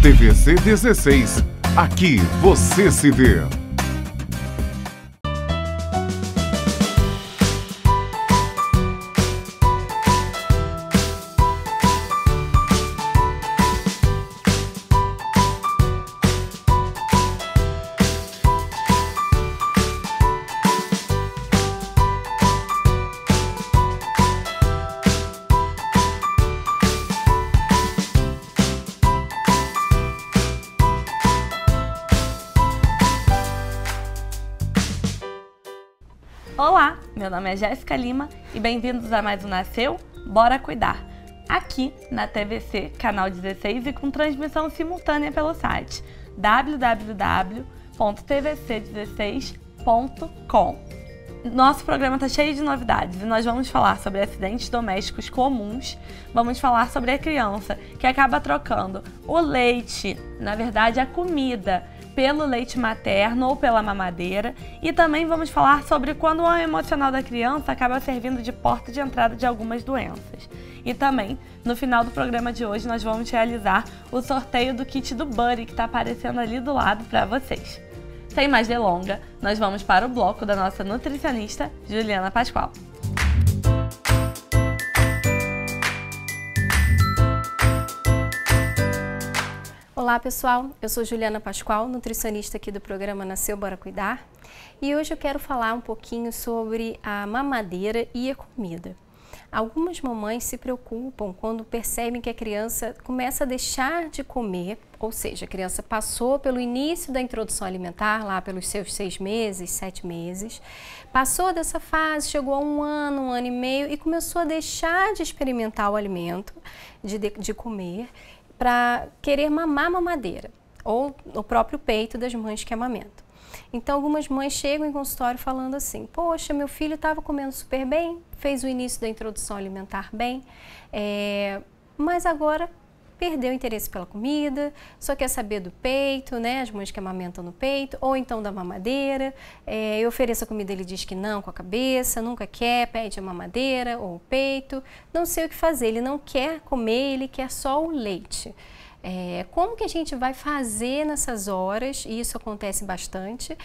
TVC 16. Aqui você se vê. Olá, meu nome é Jéssica Lima e bem-vindos a mais um Nasceu, Bora Cuidar, aqui na TVC, canal 16 e com transmissão simultânea pelo site www.tvc16.com. Nosso programa está cheio de novidades e nós vamos falar sobre acidentes domésticos comuns, vamos falar sobre a criança que acaba trocando o leite, na verdade a comida, pelo leite materno ou pela mamadeira, e também vamos falar sobre quando o emocional da criança acaba servindo de porta de entrada de algumas doenças. E também, no final do programa de hoje, nós vamos realizar o sorteio do kit do Buddy, que está aparecendo ali do lado para vocês. Sem mais delongas, nós vamos para o bloco da nossa nutricionista, Juliana Pascoal. Olá pessoal, eu sou Juliana Pascoal, nutricionista aqui do programa Nasceu, Bora Cuidar, e hoje eu quero falar um pouquinho sobre a mamadeira e a comida. Algumas mamães se preocupam quando percebem que a criança começa a deixar de comer, ou seja, a criança passou pelo início da introdução alimentar, lá pelos seus 6 meses, 7 meses, passou dessa fase, chegou a um ano e meio e começou a deixar de experimentar o alimento, de comer, para querer mamar mamadeira ou o próprio peito das mães que amamentam. Então algumas mães chegam em consultório falando assim: poxa, meu filho estava comendo super bem, fez o início da introdução alimentar bem, mas agora perdeu o interesse pela comida, só quer saber do peito, né? As mães que amamentam no peito, ou então da mamadeira. Eu ofereço a comida, ele diz que não com a cabeça, nunca quer, pede a mamadeira ou o peito. Não sei o que fazer, ele não quer comer, ele quer só o leite. Como que a gente vai fazer nessas horas, e isso acontece bastante,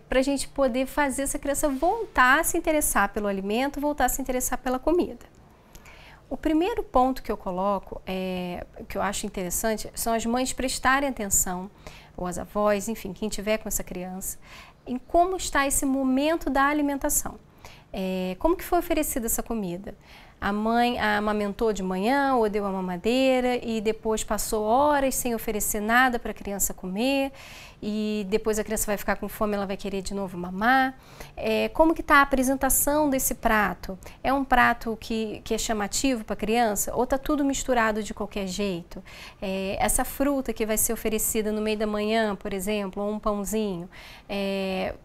para a gente poder fazer essa criança voltar a se interessar pelo alimento, voltar a se interessar pela comida? O primeiro ponto que eu coloco, que eu acho interessante, são as mães prestarem atenção, ou as avós, enfim, quem tiver com essa criança, em como está esse momento da alimentação. Como que foi oferecida essa comida? A mãe a amamentou de manhã ou deu a mamadeira e depois passou horas sem oferecer nada para a criança comer e depois a criança vai ficar com fome, ela vai querer de novo mamar. Como que está a apresentação desse prato? É um prato que é chamativo para a criança ou está tudo misturado de qualquer jeito? Essa fruta que vai ser oferecida no meio da manhã, por exemplo, ou um pãozinho,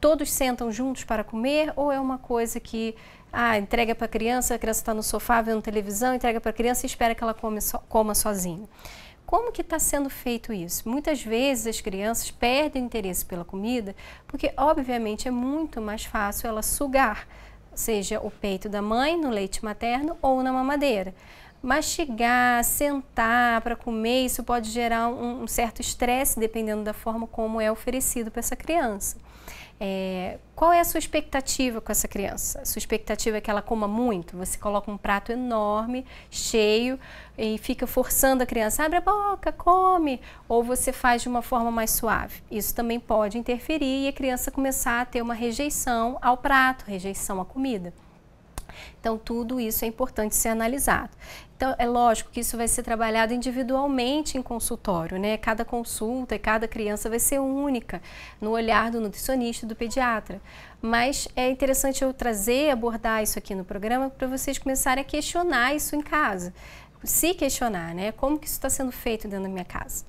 todos sentam juntos para comer ou é uma coisa que entrega para a criança está no sofá vendo televisão, entrega para a criança e espera que ela coma sozinha. Como que está sendo feito isso? Muitas vezes as crianças perdem interesse pela comida porque, obviamente, é muito mais fácil ela sugar, seja o peito da mãe no leite materno ou na mamadeira. Mastigar, sentar para comer, isso pode gerar um certo estresse dependendo da forma como é oferecido para essa criança. Qual é a sua expectativa com essa criança? A sua expectativa é que ela coma muito? Você coloca um prato enorme, cheio e fica forçando a criança, abre a boca, come, ou você faz de uma forma mais suave. Isso também pode interferir e a criança começar a ter uma rejeição ao prato, rejeição à comida. Então, tudo isso é importante ser analisado. Então, é lógico que isso vai ser trabalhado individualmente em consultório, né? Cada consulta e cada criança vai ser única no olhar do nutricionista e do pediatra. Mas é interessante eu abordar isso aqui no programa para vocês começarem a questionar isso em casa. Se questionar, né? Como que isso está sendo feito dentro da minha casa?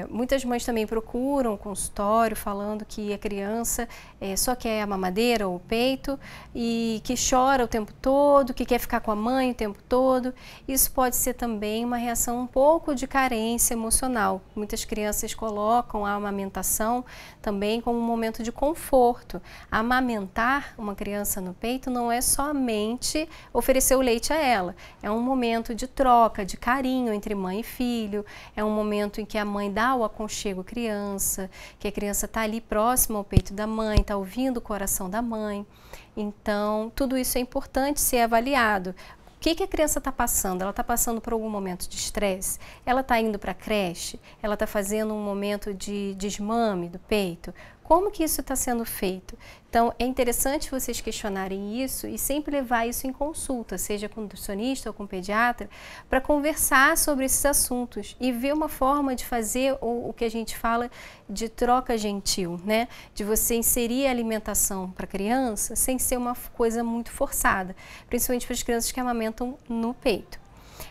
Muitas mães também procuram o consultório falando que a criança só quer a mamadeira ou o peito e que chora o tempo todo, que quer ficar com a mãe o tempo todo. Isso pode ser também uma reação um pouco de carência emocional. Muitas crianças colocam a amamentação também como um momento de conforto. Amamentar uma criança no peito não é somente oferecer o leite a ela, é um momento de troca, de carinho entre mãe e filho, é um momento em que a mãe dá o aconchego à criança, que a criança está ali próxima ao peito da mãe, está ouvindo o coração da mãe. Então, tudo isso é importante ser avaliado. O que a criança está passando? Ela está passando por algum momento de estresse? Ela está indo para a creche? Ela está fazendo um momento de desmame do peito? Como que isso está sendo feito? Então, é interessante vocês questionarem isso e sempre levar isso em consulta, seja com nutricionista ou com pediatra, para conversar sobre esses assuntos e ver uma forma de fazer o que a gente fala de troca gentil, né? De você inserir a alimentação para a criança sem ser uma coisa muito forçada, principalmente para as crianças que amamentam no peito.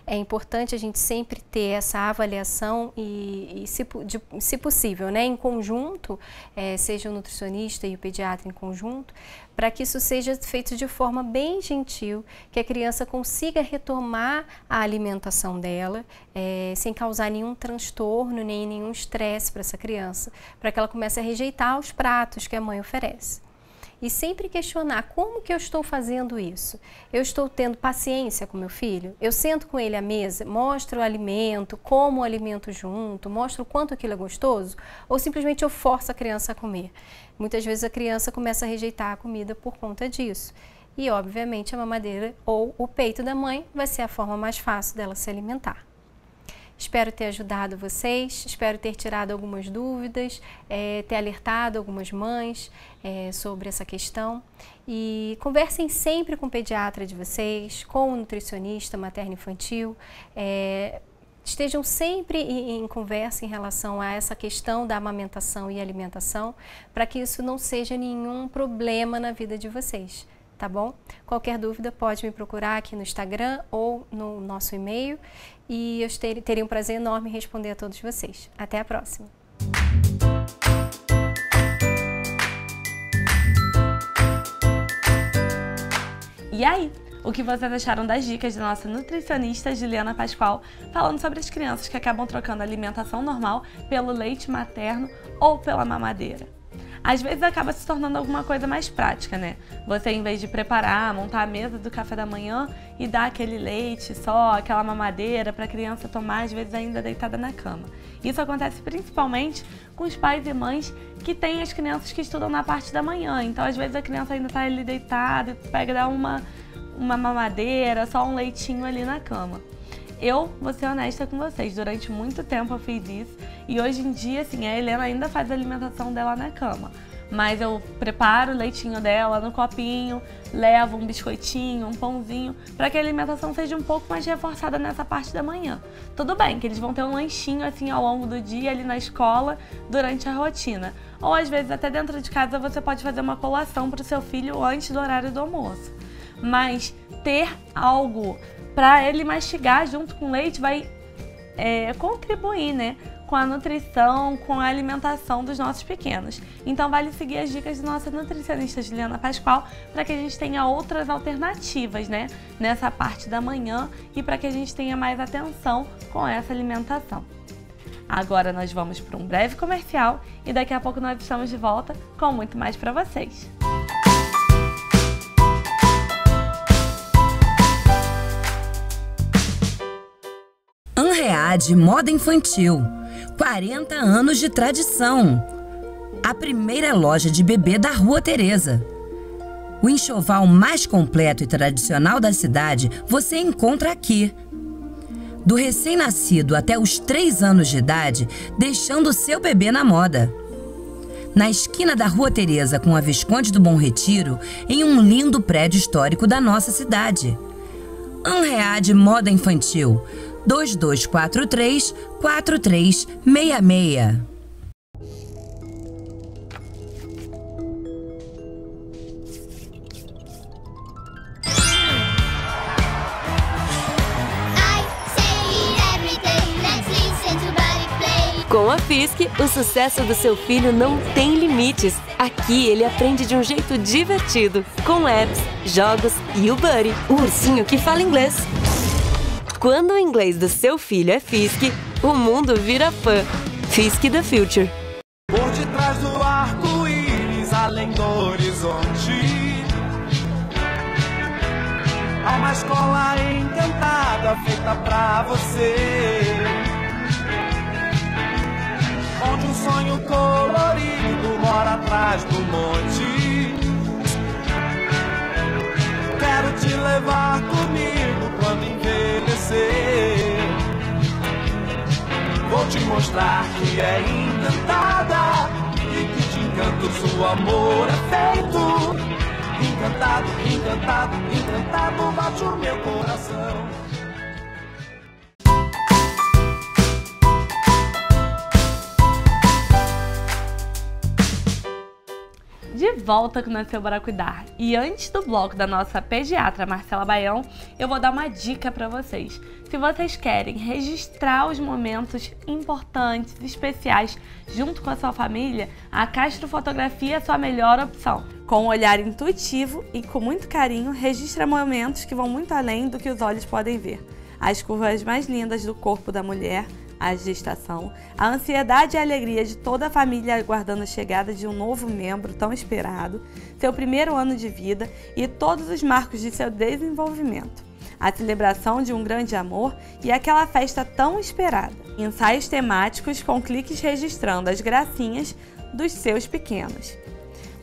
É importante a gente sempre ter essa avaliação e se possível, né, em conjunto, seja o nutricionista e o pediatra em conjunto, para que isso seja feito de forma bem gentil, que a criança consiga retomar a alimentação dela, sem causar nenhum transtorno, nem nenhum estresse para essa criança, para que ela comece a rejeitar os pratos que a mãe oferece. E sempre questionar como que eu estou fazendo isso. Eu estou tendo paciência com meu filho? Eu sento com ele à mesa, mostro o alimento, como o alimento junto, mostro o quanto aquilo é gostoso? Ou simplesmente eu forço a criança a comer? Muitas vezes a criança começa a rejeitar a comida por conta disso. E obviamente a mamadeira ou o peito da mãe vai ser a forma mais fácil dela se alimentar. Espero ter ajudado vocês, espero ter tirado algumas dúvidas, ter alertado algumas mães sobre essa questão. E conversem sempre com o pediatra de vocês, com o nutricionista materno-infantil. Estejam sempre em conversa em relação a essa questão da amamentação e alimentação, para que isso não seja nenhum problema na vida de vocês. Tá bom? Qualquer dúvida pode me procurar aqui no Instagram ou no nosso e-mail e eu teria um prazer enorme em responder a todos vocês. Até a próxima! E aí? O que vocês acharam das dicas da nossa nutricionista Juliana Pascoal, falando sobre as crianças que acabam trocando a alimentação normal pelo leite materno ou pela mamadeira? Às vezes acaba se tornando alguma coisa mais prática, né? Você, em vez de preparar, montar a mesa do café da manhã e dar aquele leite só, aquela mamadeira para a criança tomar, às vezes ainda deitada na cama. Isso acontece principalmente com os pais e mães que têm as crianças que estudam na parte da manhã. Então, às vezes a criança ainda está ali deitada e pega e dá uma mamadeira, só um leitinho ali na cama. Eu vou ser honesta com vocês, durante muito tempo eu fiz isso e hoje em dia, assim, a Helena ainda faz a alimentação dela na cama. Mas eu preparo o leitinho dela no copinho, levo um biscoitinho, um pãozinho, para que a alimentação seja um pouco mais reforçada nessa parte da manhã. Tudo bem que eles vão ter um lanchinho assim ao longo do dia ali na escola, durante a rotina. Ou às vezes até dentro de casa você pode fazer uma colação para o seu filho antes do horário do almoço. Mas ter algo para ele mastigar junto com o leite vai contribuir, né, com a nutrição, com a alimentação dos nossos pequenos. Então vale seguir as dicas da nossa nutricionista Juliana Pascoal para que a gente tenha outras alternativas, né, nessa parte da manhã e para que a gente tenha mais atenção com essa alimentação. Agora nós vamos para um breve comercial e daqui a pouco nós estamos de volta com muito mais para vocês. Anread Moda Infantil, 40 anos de tradição. A primeira loja de bebê da Rua Teresa. O enxoval mais completo e tradicional da cidade você encontra aqui. Do recém-nascido até os 3 anos de idade, deixando o seu bebê na moda. Na esquina da Rua Teresa com a Visconde do Bom Retiro, em um lindo prédio histórico da nossa cidade. Anread Moda Infantil, 2243-4366. Com a Fisk, o sucesso do seu filho não tem limites. Aqui ele aprende de um jeito divertido, com apps, jogos e o Buddy, o ursinho que fala inglês. Quando o inglês do seu filho é Fisk, o mundo vira fã. Fisk the Future. Por detrás do arco-íris, além do horizonte, há uma escola encantada feita pra você, onde um sonho colorido mora atrás do monte. Quero te levar comigo quando envelhecer. Vou te mostrar que é encantada e que de encantos o amor é feito. Encantado, encantado, encantado bate o meu coração. De volta com o Nasceu Bora Cuidar. E antes do bloco da nossa pediatra Marcela Baião, eu vou dar uma dica para vocês. Se vocês querem registrar os momentos importantes, especiais, junto com a sua família, a Castro Fotografia é a sua melhor opção. Com um olhar intuitivo e com muito carinho, registra momentos que vão muito além do que os olhos podem ver. As curvas mais lindas do corpo da mulher, a gestação, a ansiedade e a alegria de toda a família aguardando a chegada de um novo membro tão esperado, seu primeiro ano de vida e todos os marcos de seu desenvolvimento, a celebração de um grande amor e aquela festa tão esperada. Ensaios temáticos com cliques registrando as gracinhas dos seus pequenos.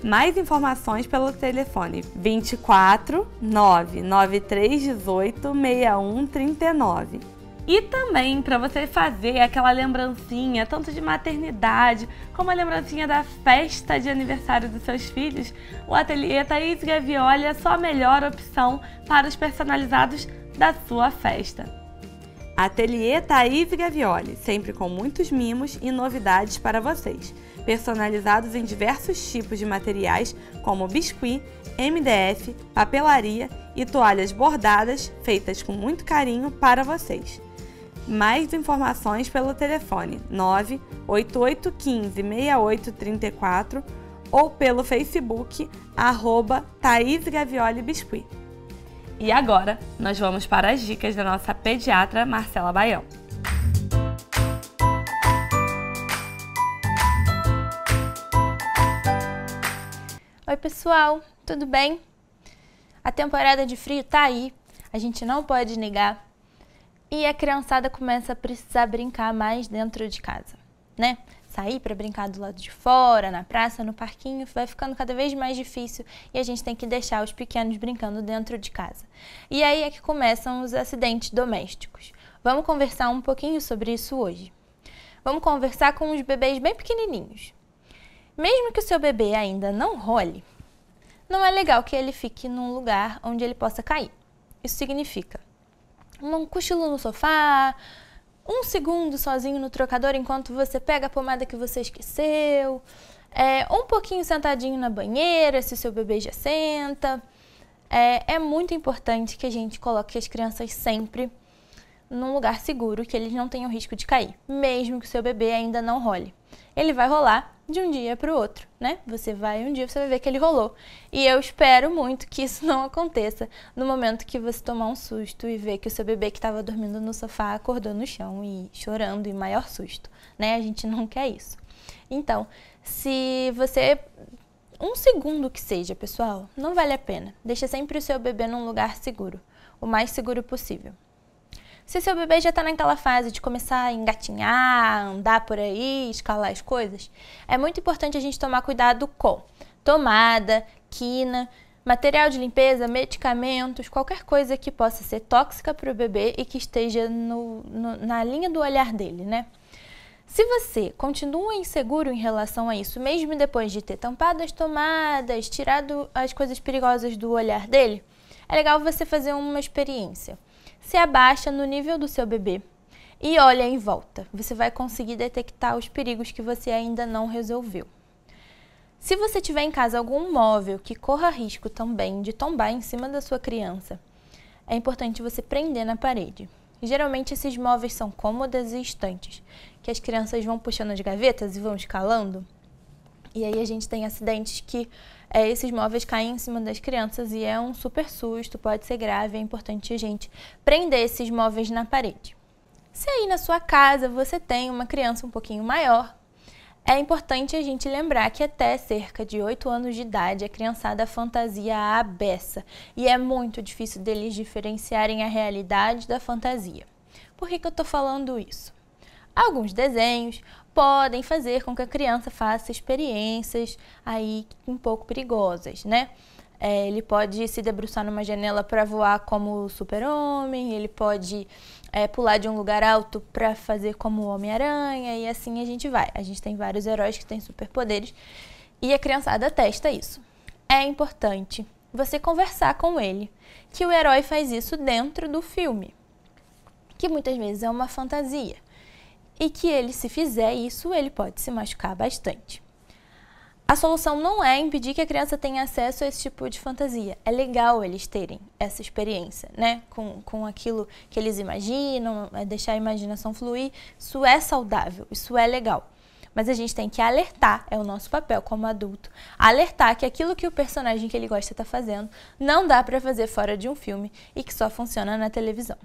Mais informações pelo telefone 24 99318 6139. E também para você fazer aquela lembrancinha, tanto de maternidade, como a lembrancinha da festa de aniversário dos seus filhos, o Ateliê Thaís Gavioli é a sua melhor opção para os personalizados da sua festa. Ateliê Thaís Gavioli, sempre com muitos mimos e novidades para vocês, personalizados em diversos tipos de materiais como biscuit, MDF, papelaria e toalhas bordadas feitas com muito carinho para vocês. Mais informações pelo telefone 988156834 ou pelo Facebook @Thaís Gavioli Biscuit. E agora, nós vamos para as dicas da nossa pediatra Marcela Baião. Oi pessoal, tudo bem? A temporada de frio tá aí, a gente não pode negar. E a criançada começa a precisar brincar mais dentro de casa, né? Sair para brincar do lado de fora, na praça, no parquinho, vai ficando cada vez mais difícil e a gente tem que deixar os pequenos brincando dentro de casa. E aí é que começam os acidentes domésticos. Vamos conversar um pouquinho sobre isso hoje. Vamos conversar com os bebês bem pequenininhos. Mesmo que o seu bebê ainda não role, não é legal que ele fique num lugar onde ele possa cair. Isso significa um cochilo no sofá, um segundo sozinho no trocador enquanto você pega a pomada que você esqueceu, um pouquinho sentadinho na banheira, se o seu bebê já senta. É muito importante que a gente coloque as crianças sempre num lugar seguro, que eles não tenham risco de cair, mesmo que o seu bebê ainda não role. Ele vai rolar de um dia para o outro, né? Um dia você vai ver que ele rolou. E eu espero muito que isso não aconteça no momento que você tomar um susto e ver que o seu bebê que estava dormindo no sofá acordou no chão e chorando em maior susto, né? A gente não quer isso. Então, se você... Um segundo que seja, pessoal, não vale a pena. Deixa sempre o seu bebê num lugar seguro, o mais seguro possível. Se seu bebê já está naquela fase de começar a engatinhar, andar por aí, escalar as coisas, é muito importante a gente tomar cuidado com tomada, quina, material de limpeza, medicamentos, qualquer coisa que possa ser tóxica para o bebê e que esteja na linha do olhar dele, né? Se você continua inseguro em relação a isso, mesmo depois de ter tampado as tomadas, tirado as coisas perigosas do olhar dele, é legal você fazer uma experiência. Se abaixa no nível do seu bebê e olha em volta. Você vai conseguir detectar os perigos que você ainda não resolveu. Se você tiver em casa algum móvel que corra risco também de tombar em cima da sua criança, é importante você prender na parede. Geralmente esses móveis são cômodas e estantes, que as crianças vão puxando as gavetas e vão escalando. E aí a gente tem acidentes que esses móveis caem em cima das crianças e é um super susto, pode ser grave, é importante a gente prender esses móveis na parede. Se aí na sua casa você tem uma criança um pouquinho maior, é importante a gente lembrar que até cerca de 8 anos de idade a criançada fantasia a beça e é muito difícil deles diferenciarem a realidade da fantasia. Por que eu estou falando isso? Alguns desenhos podem fazer com que a criança faça experiências aí um pouco perigosas, né? Ele pode se debruçar numa janela para voar como o Super-Homem, ele pode pular de um lugar alto para fazer como o Homem-Aranha e assim a gente vai. A gente tem vários heróis que têm superpoderes e a criançada testa isso. É importante você conversar com ele que o herói faz isso dentro do filme, que muitas vezes é uma fantasia. E que ele, se fizer isso, ele pode se machucar bastante. A solução não é impedir que a criança tenha acesso a esse tipo de fantasia. É legal eles terem essa experiência, né? Com aquilo que eles imaginam, deixar a imaginação fluir. Isso é saudável, isso é legal. Mas a gente tem que alertar, é o nosso papel como adulto, alertar que aquilo que o personagem que ele gosta está fazendo não dá para fazer fora de um filme e que só funciona na televisão.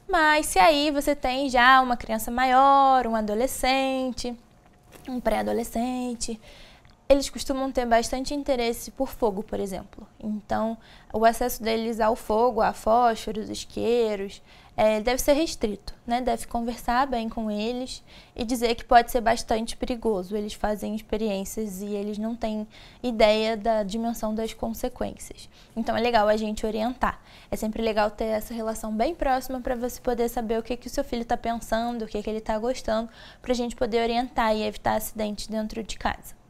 Mas se aí você tem já uma criança maior, um adolescente, um pré-adolescente, eles costumam ter bastante interesse por fogo, por exemplo. Então, o acesso deles ao fogo, a fósforos, isqueiros, deve ser restrito, né? Deve conversar bem com eles e dizer que pode ser bastante perigoso. Eles fazem experiências e eles não têm ideia da dimensão das consequências. Então, é legal a gente orientar. É sempre legal ter essa relação bem próxima para você poder saber o que o seu filho está pensando, o que ele está gostando, para a gente poder orientar e evitar acidentes dentro de casa.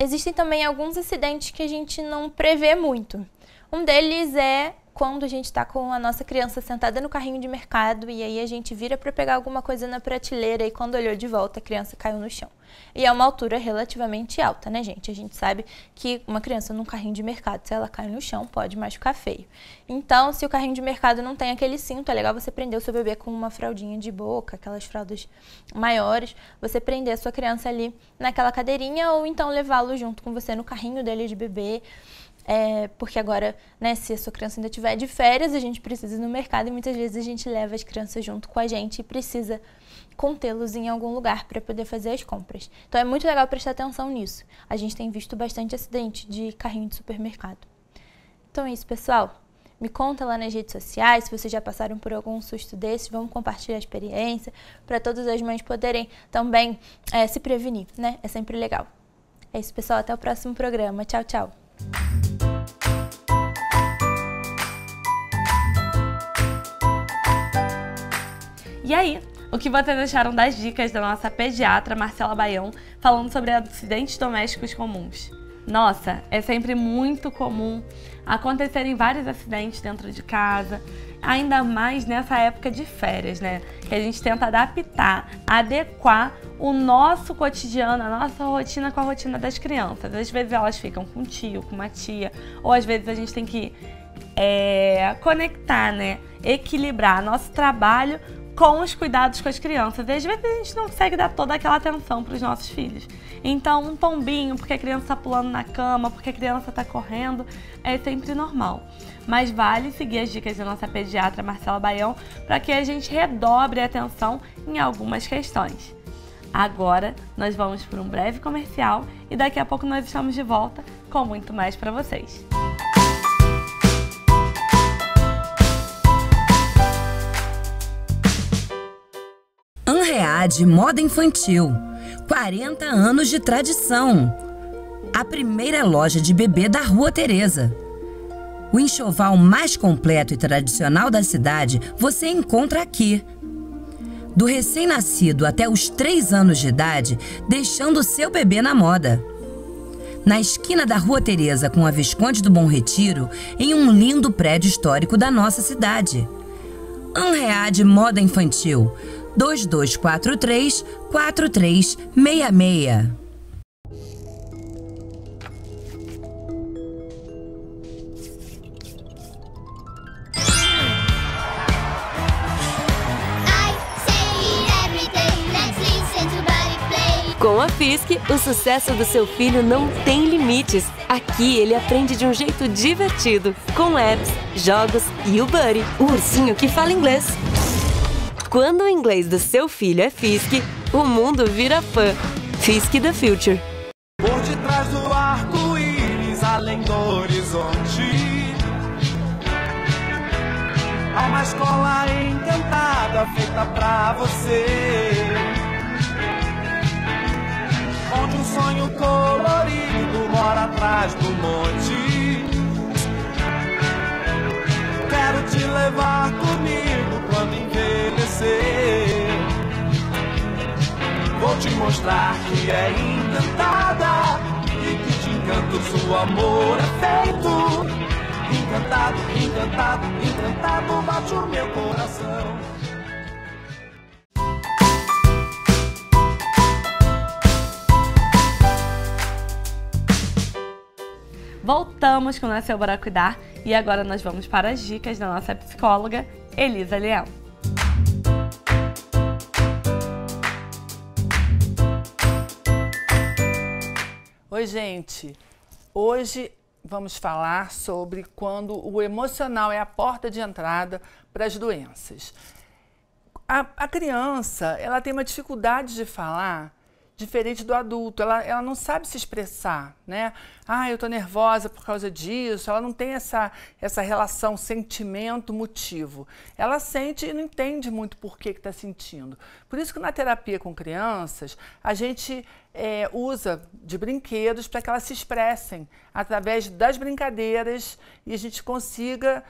Existem também alguns acidentes que a gente não prevê muito. Um deles é quando a gente está com a nossa criança sentada no carrinho de mercado e aí a gente vira para pegar alguma coisa na prateleira e quando olhou de volta a criança caiu no chão. E é uma altura relativamente alta, né, gente? A gente sabe que uma criança num carrinho de mercado, se ela cai no chão, pode machucar feio. Então, se o carrinho de mercado não tem aquele cinto, é legal você prender o seu bebê com uma fraldinha de boca, aquelas fraldas maiores, você prender a sua criança ali naquela cadeirinha ou então levá-lo junto com você no carrinho dele de bebê. Porque agora, né, se a sua criança ainda estiver de férias, a gente precisa ir no mercado e muitas vezes a gente leva as crianças junto com a gente e precisa contê-los em algum lugar para poder fazer as compras. Então é muito legal prestar atenção nisso. A gente tem visto bastante acidente de carrinho de supermercado. Então é isso, pessoal. Me conta lá nas redes sociais se vocês já passaram por algum susto desse. Vamos compartilhar a experiência para todas as mães poderem também se prevenir, né? É sempre legal. É isso, pessoal. Até o próximo programa. Tchau, tchau. E aí, o que vocês acharam das dicas da nossa pediatra Marcela Baião falando sobre acidentes domésticos comuns? Nossa, é sempre muito comum acontecerem vários acidentes dentro de casa, ainda mais nessa época de férias, né? Que a gente tenta adaptar, adequar o nosso cotidiano, a nossa rotina com a rotina das crianças. Às vezes elas ficam com um tio, com uma tia, ou às vezes a gente tem que conectar, né? Equilibrar nosso trabalho com os cuidados com as crianças. E às vezes a gente não consegue dar toda aquela atenção para os nossos filhos. Então, um tombinho, porque a criança está pulando na cama, porque a criança está correndo, é sempre normal. Mas vale seguir as dicas da nossa pediatra Marcela Baião para que a gente redobre a atenção em algumas questões. Agora, nós vamos para um breve comercial e daqui a pouco nós estamos de volta com muito mais para vocês. Anread Moda Infantil, 40 anos de tradição. A primeira loja de bebê da Rua Teresa. O enxoval mais completo e tradicional da cidade você encontra aqui. Do recém-nascido até os 3 anos de idade, deixando o seu bebê na moda. Na esquina da Rua Teresa com a Visconde do Bom Retiro, em um lindo prédio histórico da nossa cidade. Anread Moda Infantil, 2243-4366. Com a Fisk, o sucesso do seu filho não tem limites. Aqui ele aprende de um jeito divertido, com apps, jogos e o Buddy, o ursinho que fala inglês. Quando o inglês do seu filho é Fisk, o mundo vira fã. Fisk the Future. Por detrás do arco-íris, além do horizonte, há uma escola encantada feita pra você, onde um sonho colorido mora atrás do monte. Quero te levar comigo quando envelhecer. Vou te mostrar que é encantada e que de encanto seu amor é feito. Encantado, encantado, encantado bate o meu coração. Voltamos com o Nasceu Bora Cuidar e agora nós vamos para as dicas da nossa psicóloga Elisa Leão. Oi, gente! Hoje vamos falar sobre quando o emocional é a porta de entrada para as doenças. A criança, ela tem uma dificuldade de falar diferente do adulto, ela não sabe se expressar, né? Ah, eu tô nervosa por causa disso, ela não tem essa relação sentimento-motivo. Ela sente e não entende muito por que está sentindo. Por isso que na terapia com crianças, a gente usa de brinquedos para que elas se expressem através das brincadeiras e a gente consiga,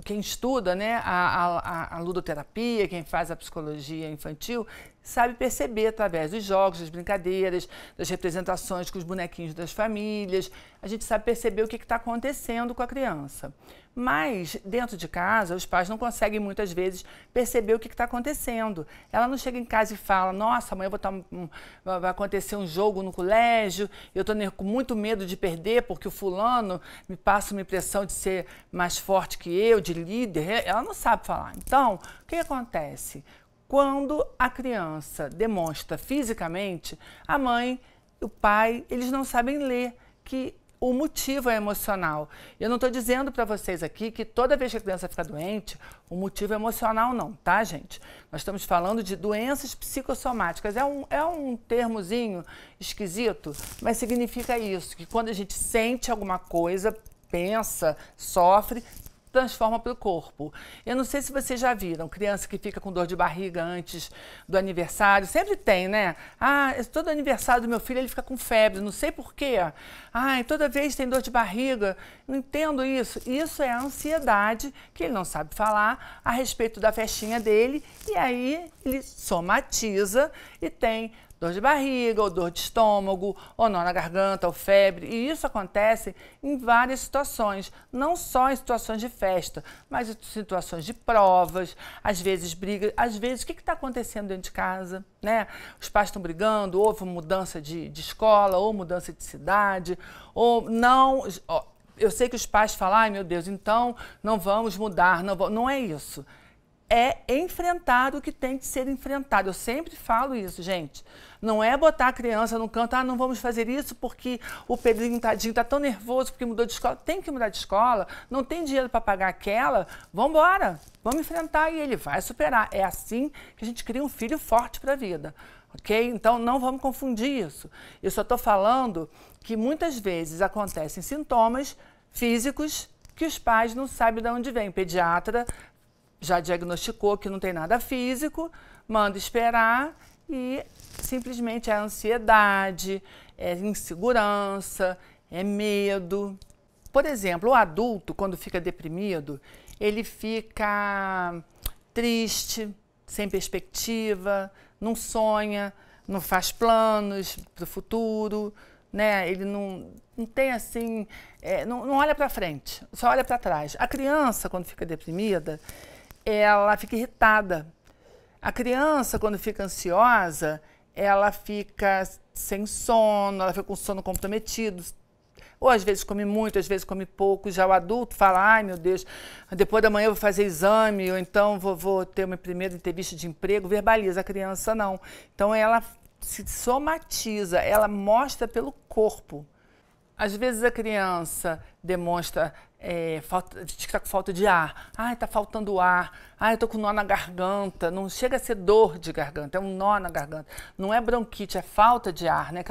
quem estuda, né, a ludoterapia, quem faz a psicologia infantil, sabe perceber através dos jogos, das brincadeiras, das representações com os bonequinhos das famílias, a gente sabe perceber o que está acontecendo com a criança. Mas, dentro de casa, os pais não conseguem muitas vezes perceber o que está acontecendo. Ela não chega em casa e fala, nossa, amanhã vai acontecer um jogo no colégio, eu estou com muito medo de perder porque o fulano me passa uma impressão de ser mais forte que eu, de líder. Ela não sabe falar. Então, o que acontece? Quando a criança demonstra fisicamente, a mãe, o pai, eles não sabem ler que o motivo é emocional. Eu não estou dizendo para vocês aqui que toda vez que a criança fica doente, o motivo é emocional não, tá, gente? Nós estamos falando de doenças psicossomáticas. É um termozinho esquisito, mas significa isso, que quando a gente sente alguma coisa, pensa, sofre, transforma para o corpo. Eu não sei se vocês já viram criança que fica com dor de barriga antes do aniversário. Sempre tem, né? Ah, todo aniversário do meu filho ele fica com febre, não sei por quê. Ah, toda vez tem dor de barriga. Não entendo isso. Isso é a ansiedade que ele não sabe falar a respeito da festinha dele e aí ele somatiza e tem dor de barriga, ou dor de estômago, ou nó na garganta, ou febre. E isso acontece em várias situações, não só em situações de festa, mas em situações de provas, às vezes briga, às vezes o que está acontecendo dentro de casa, né? Os pais estão brigando, houve mudança de escola, ou mudança de cidade, ou não... Eu sei que os pais falam, ai meu Deus, então não vamos mudar, não é isso. É enfrentar o que tem que ser enfrentado. Eu sempre falo isso, gente. Não é botar a criança no canto, ah, não vamos fazer isso porque o Pedrinho, tadinho, está tão nervoso porque mudou de escola. Tem que mudar de escola, não tem dinheiro para pagar aquela, vamos embora, vamos enfrentar e ele vai superar. É assim que a gente cria um filho forte para a vida, ok? Então, não vamos confundir isso. Eu só estou falando que muitas vezes acontecem sintomas físicos que os pais não sabem de onde vem. O pediatra já diagnosticou que não tem nada físico, manda esperar e simplesmente é ansiedade, é insegurança, é medo. Por exemplo, o adulto, quando fica deprimido, ele fica triste, sem perspectiva, não sonha, não faz planos para o futuro, né? Ele não tem assim, não olha para frente, só olha para trás. A criança, quando fica deprimida, ela fica irritada. A criança, quando fica ansiosa, ela fica sem sono, ela fica com o sono comprometido. Ou às vezes come muito, às vezes come pouco. Já o adulto fala, ai meu Deus, depois da manhã eu vou fazer exame, ou então vou ter uma primeira entrevista de emprego, verbaliza. A criança não. Então ela se somatiza, ela mostra pelo corpo. Às vezes a criança demonstra diz que está com falta de ar. Ai, está faltando ar. Ai, eu estou com nó na garganta. Não chega a ser dor de garganta, é um nó na garganta. Não é bronquite, é falta de ar, né?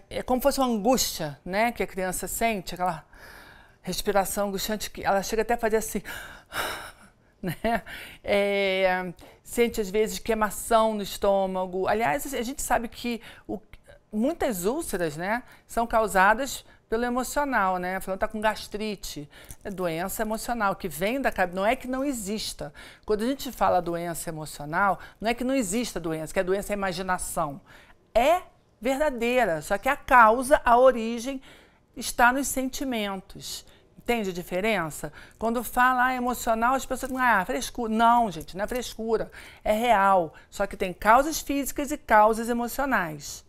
É como se fosse uma angústia, né? Que a criança sente, aquela respiração angustiante, que ela chega até a fazer assim, né? Sente às vezes queimação no estômago. Aliás, a gente sabe que muitas úlceras, né, são causadas pelo emocional, né? Falando que está com gastrite, é doença emocional que vem da cabeça. Não é que não exista. Quando a gente fala doença emocional, não é que não exista doença, que a doença é imaginação. É verdadeira, só que a causa, a origem está nos sentimentos. Entende a diferença? Quando fala emocional, as pessoas dizem, frescura. Não, gente, não é frescura, é real. Só que tem causas físicas e causas emocionais.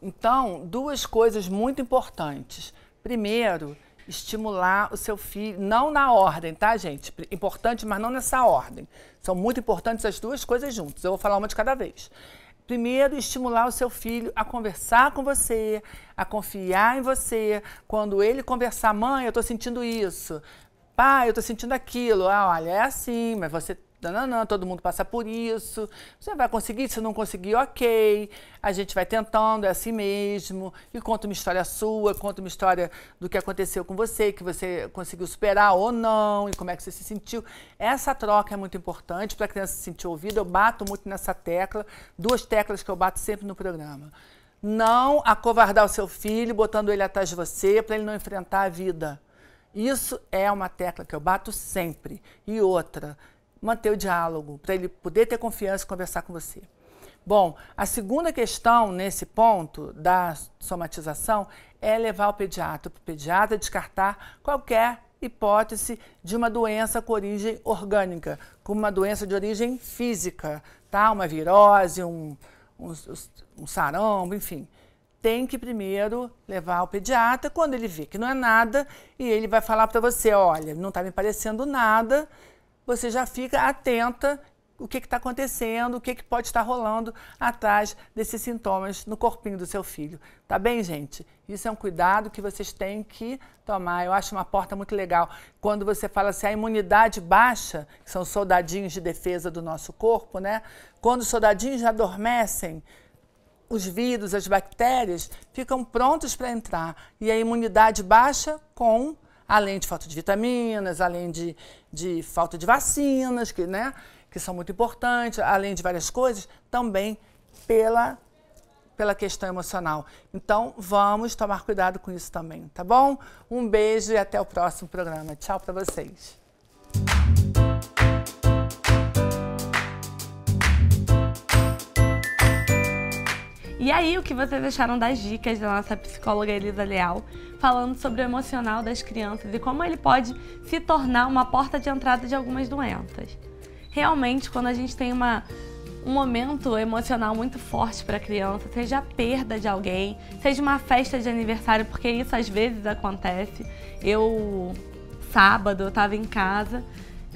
Então, duas coisas muito importantes. Primeiro, estimular o seu filho, não na ordem, tá, gente? Importante, mas não nessa ordem. São muito importantes as duas coisas juntas. Eu vou falar uma de cada vez. Primeiro, estimular o seu filho a conversar com você, a confiar em você. Quando ele conversar, mãe, eu estou sentindo isso. Pai, eu estou sentindo aquilo. Olha, é assim, mas você... Não, todo mundo passa por isso. Você vai conseguir, se não conseguir, ok. A gente vai tentando, é assim mesmo. E conta uma história sua, conta uma história do que aconteceu com você, que você conseguiu superar ou não, e como é que você se sentiu. Essa troca é muito importante para a criança se sentir ouvida. Eu bato muito nessa tecla, duas teclas que eu bato sempre no programa. Não acovardar o seu filho, botando ele atrás de você, para ele não enfrentar a vida. Isso é uma tecla que eu bato sempre. E outra, manter o diálogo, para ele poder ter confiança e conversar com você. Bom, a segunda questão nesse ponto da somatização é levar o pediatra para o pediatra descartar qualquer hipótese de uma doença com origem orgânica, como uma doença de origem física, tá? Uma virose, um sarampo, enfim. Tem que primeiro levar ao pediatra quando ele vê que não é nada e ele vai falar para você, olha, não está me parecendo nada. Você já fica atenta o que está acontecendo, o que pode estar rolando atrás desses sintomas no corpinho do seu filho. Tá bem, gente? Isso é um cuidado que vocês têm que tomar. Eu acho uma porta muito legal. Quando você fala assim, a imunidade baixa, que são soldadinhos de defesa do nosso corpo, né? Quando os soldadinhos já adormecem, os vírus, as bactérias ficam prontos para entrar. E a imunidade baixa além de falta de vitaminas, além de falta de vacinas, que são muito importantes, além de várias coisas, também pela questão emocional. Então, vamos tomar cuidado com isso também, tá bom? Um beijo e até o próximo programa. Tchau para vocês. E aí, o que vocês acharam das dicas da nossa psicóloga Elisa Leal, falando sobre o emocional das crianças e como ele pode se tornar uma porta de entrada de algumas doenças? Realmente, quando a gente tem um momento emocional muito forte para a criança, seja a perda de alguém, seja uma festa de aniversário, porque isso às vezes acontece. Sábado, eu estava em casa,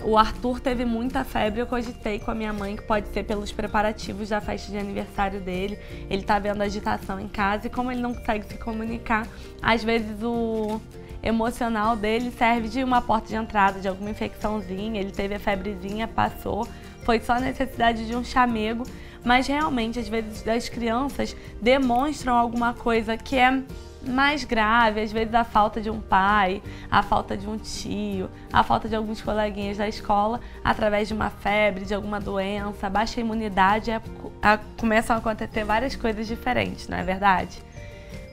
o Arthur teve muita febre, eu cogitei com a minha mãe que pode ser pelos preparativos da festa de aniversário dele. Ele tá vendo agitação em casa e como ele não consegue se comunicar, às vezes o emocional dele serve de uma porta de entrada, de alguma infecçãozinha. Ele teve a febrezinha, passou, foi só necessidade de um chamego, mas realmente às vezes as crianças demonstram alguma coisa que é mais grave, às vezes a falta de um pai, a falta de um tio, a falta de alguns coleguinhas da escola, através de uma febre, de alguma doença, baixa imunidade, começam a acontecer várias coisas diferentes, não é verdade?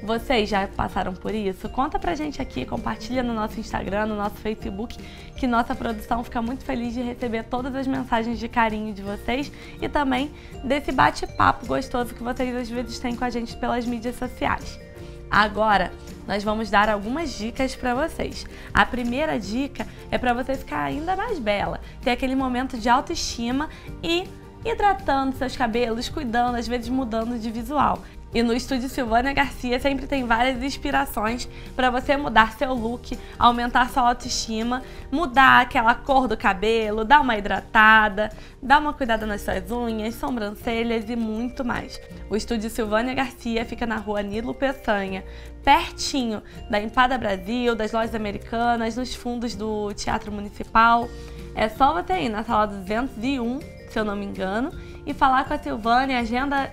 Vocês já passaram por isso? Conta pra gente aqui, compartilha no nosso Instagram, no nosso Facebook, que nossa produção fica muito feliz de receber todas as mensagens de carinho de vocês e também desse bate-papo gostoso que vocês às vezes têm com a gente pelas mídias sociais. Agora, nós vamos dar algumas dicas para vocês. A primeira dica é para você ficar ainda mais bela, ter aquele momento de autoestima e hidratando seus cabelos, cuidando, às vezes mudando de visual. E no estúdio Silvânia Garcia sempre tem várias inspirações para você mudar seu look, aumentar sua autoestima, mudar aquela cor do cabelo, dar uma hidratada, dar uma cuidada nas suas unhas, sobrancelhas e muito mais. O estúdio Silvânia Garcia fica na rua Nilo Peçanha, pertinho da Empada Brasil, das lojas americanas, nos fundos do Teatro Municipal. É só você ir na sala 201, se eu não me engano, e falar com a Silvânia, agenda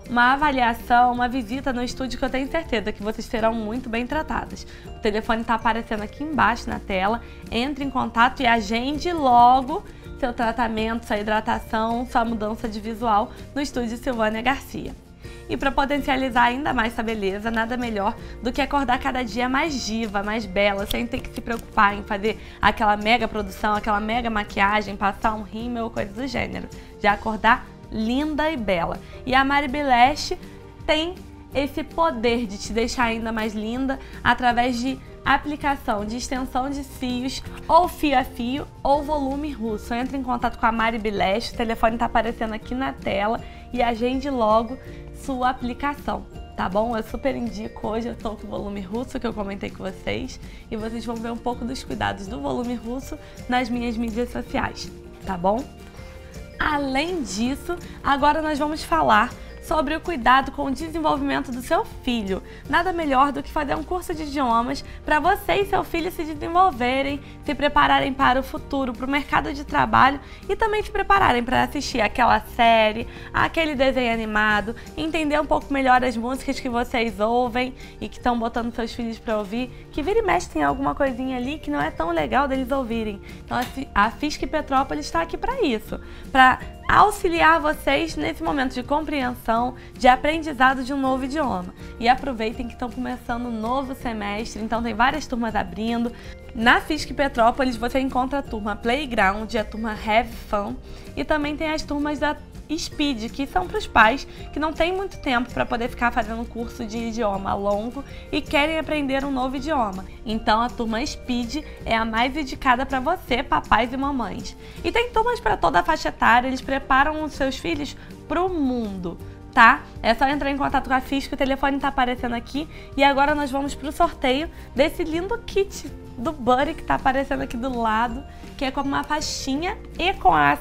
uma avaliação, uma visita no estúdio, que eu tenho certeza que vocês serão muito bem tratadas. O telefone está aparecendo aqui embaixo na tela. Entre em contato e agende logo seu tratamento, sua hidratação, sua mudança de visual no estúdio Silvânia Garcia. E para potencializar ainda mais essa beleza, nada melhor do que acordar cada dia mais diva, mais bela, sem ter que se preocupar em fazer aquela mega produção, aquela mega maquiagem, passar um rímel ou coisa do gênero. Já acordar linda e bela. E a Mayblash tem esse poder de te deixar ainda mais linda através de aplicação de extensão de fios, ou fio a fio, ou volume russo. Entre em contato com a Mayblash, o telefone está aparecendo aqui na tela, e agende logo sua aplicação, tá bom? Eu super indico. Hoje eu estou com o volume russo, que eu comentei com vocês, e vocês vão ver um pouco dos cuidados do volume russo nas minhas mídias sociais, tá bom? Além disso, agora nós vamos falar sobre o cuidado com o desenvolvimento do seu filho. Nada melhor do que fazer um curso de idiomas para você e seu filho se desenvolverem, se prepararem para o futuro, para o mercado de trabalho, e também se prepararem para assistir aquela série, aquele desenho animado, entender um pouco melhor as músicas que vocês ouvem e que estão botando seus filhos para ouvir, que vira e mexe tem alguma coisinha ali que não é tão legal deles ouvirem. Então a FISC Petrópolis está aqui para isso, para auxiliar vocês nesse momento de compreensão, de aprendizado de um novo idioma. E aproveitem que estão começando um novo semestre, então tem várias turmas abrindo. Na FISC Petrópolis você encontra a turma Playground, a turma Have Fun, e também tem as turmas da Speed, que são para os pais que não têm muito tempo para poder ficar fazendo um curso de idioma longo e querem aprender um novo idioma. Então a turma Speed é a mais indicada para você, papais e mamães. E tem turmas para toda a faixa etária, eles preparam os seus filhos para o mundo, tá? É só entrar em contato com a FISC, o telefone está aparecendo aqui. E agora nós vamos para o sorteio desse lindo kit do Buddy que está aparecendo aqui do lado, que é com uma pastinha e com a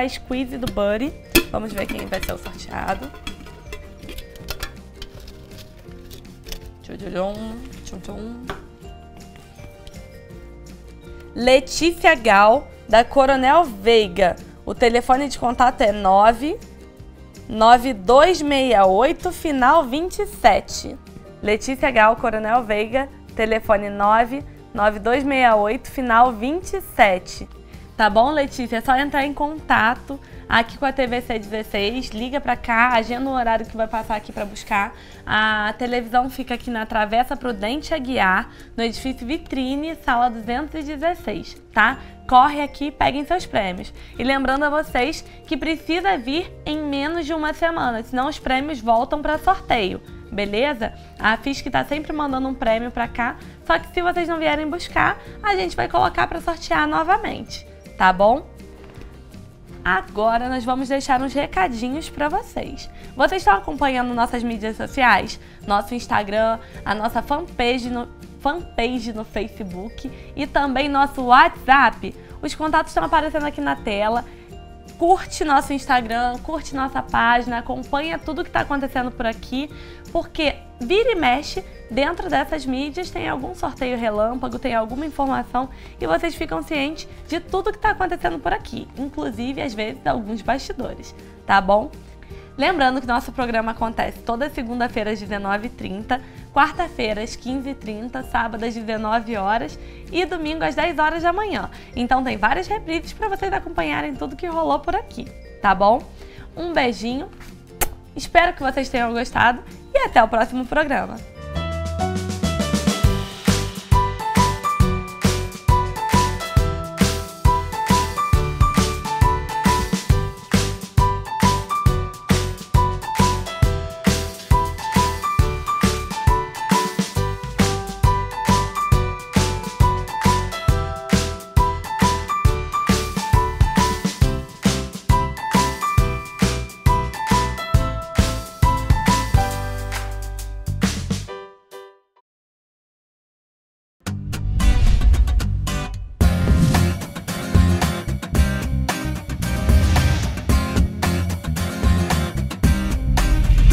squeeze do Buddy. Vamos ver quem vai ser o sorteado. Letícia Gal, da Coronel Veiga. O telefone de contato é 99268, final 27. Letícia Gal, Coronel Veiga, telefone 99268, final 27. Tá bom, Letícia? É só entrar em contato aqui com a TVC 16, liga pra cá, agenda um horário que vai passar aqui pra buscar. A televisão fica aqui na Travessa Prudente Aguiar, no edifício Vitrine, sala 216, tá? Corre aqui e peguem seus prêmios. E lembrando a vocês que precisa vir em menos de uma semana, senão os prêmios voltam para sorteio, beleza? A FISC tá sempre mandando um prêmio pra cá, só que se vocês não vierem buscar, a gente vai colocar para sortear novamente, tá bom? Agora nós vamos deixar uns recadinhos para vocês. Vocês estão acompanhando nossas mídias sociais? Nosso Instagram, a nossa fanpage no Facebook e também nosso WhatsApp. Os contatos estão aparecendo aqui na tela. Curte nosso Instagram, curte nossa página, acompanha tudo que está acontecendo por aqui, porque vira e mexe, dentro dessas mídias tem algum sorteio relâmpago, tem alguma informação e vocês ficam cientes de tudo que está acontecendo por aqui, inclusive às vezes alguns bastidores, tá bom? Lembrando que nosso programa acontece toda segunda-feira às 19h30, quarta-feira às 15h30, sábado às 19 horas e domingo às 10 horas da manhã. Então tem várias reprises para vocês acompanharem tudo que rolou por aqui, tá bom? Um beijinho, espero que vocês tenham gostado e até o próximo programa.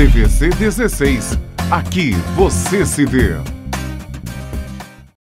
TVC 16. Aqui você se vê.